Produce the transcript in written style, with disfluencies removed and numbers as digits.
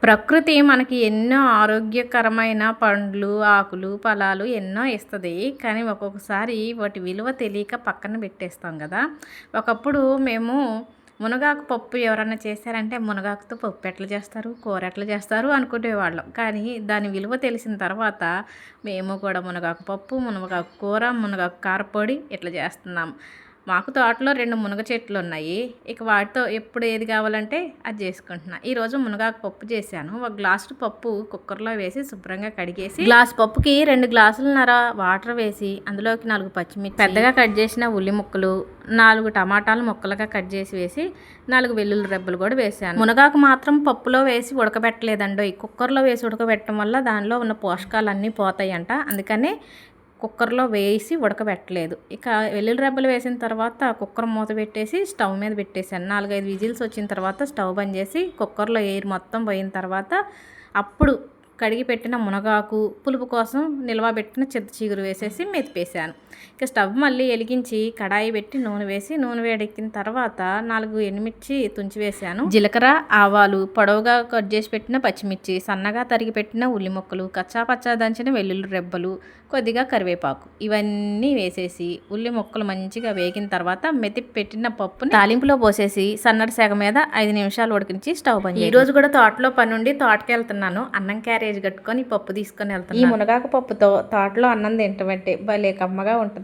ప్రకృతి మనకి ఎన్నో ఆరోగ్యకరమైన పండ్లు, ఆకులు, ఫలాలు ఎన్నో ఇస్తది. కానీ ఒక్కొక్కసారి వాటి విలువ తెలియక పక్కన పెట్టేస్తాం గదా! ఒకప్పుడు మేము మునగాకు పప్పు ఎవరన్నా చేశారంటే, మునగాకుతో పప్పు ఎట్లా చేస్తారు? కూర ఎట్లా చేస్తారు? అనుకునేవాళ్ళం. కానీ దాని విలువ తెలిసిన తర్వాత మేము కూడా మునగాకు పప్పు, మునగాకు కూర, మునగాకు కారపొడి ఇట్లా చేస్తున్నాం. మాకు తోటలో 2 మునగ చెట్లున్నాయి. ఇక వాటితో ఎప్పుడు ఏది కావాలంటే అది చేసుకుంటున్నా. ఈరోజు మునగాకు పప్పు చేశాను. ఒక గ్లాసు పప్పు కుక్కర్‌లో వేసి శుభ్రంగా కడిగేసి, గ్లాసు పప్పుకి 2 గ్లాసులన్నర వాటర్ వేసి, అందులోకి 4 పచ్చిమిర్చి, పెద్దగా కట్ చేసిన ఉల్లి ముక్కలు, 4 టమాటాలు ముక్కలుగా కట్ చేసి వేసి, 4 వెల్లుల్లి రెబ్బలు కూడా వేశాను. మునగాకు మాత్రం పప్పులో వేసి ఉడకబెట్టలేదండోయ్. కుక్కర్‌లో వేసి ఉడకబెట్టడం వల్ల దానిలో ఉన్న పోషకాలన్నీ పోతాయంట. అందుకనే కుక్కర్‌లో వేసి ఉడకబెట్టలేదు. ఇక వెల్లుల్లి రెబ్బలు వేసిన తర్వాత కుక్కర్ మూత పెట్టేసి స్టవ్ మీద పెట్టేశాను. 4, 5 విజిల్స్ వచ్చిన తర్వాత స్టవ్ బంద్ చేసి కుక్కర్‌లో ఎయిర్ మొత్తం పోయిన తర్వాత అప్పుడు కడిగి పెట్టిన మునగాకు, పులుపు కోసం నిల్వ పెట్టిన చింత చిగురు వేసేసి మెదిపేశాను. ఇక స్టవ్ మళ్ళీ వెలిగించి కడాయి పెట్టి నూనె వేసి, నూనె వేడెక్కిన తర్వాత 4 ఎండుమిర్చి తుంచి వేశాను. జీలకర్ర, ఆవాలు, పొడవుగా కట్ చేసి పెట్టిన పచ్చిమిర్చి, సన్నగా తరిగి పెట్టిన ఉల్లి ముక్కలు, కచ్చా పచ్చా దంచిన వెల్లుల్లి రెబ్బలు, కొద్దిగా కరివేపాకు ఇవన్నీ వేసేసి ఉల్లి ముక్కలు మంచిగా వేగిన తర్వాత మెతిపి పెట్టిన పప్పుని తాలింపులో పోసేసి సన్నటి సెగ మీద 5 నిమిషాలు ఉడికించి స్టవ్ బంద్ చేయాలి. ఈ రోజు కూడా తోటలో పని ఉండి తోటకి వెళ్తున్నాను. అన్నం క్యారేజ్ కట్టుకొని పప్పు తీసుకొని వెళ్తాను. ఈ మునగాకు పప్పుతో తోటలో అన్నం తింటామంటే భలే కమ్మగా ఉంటుంది.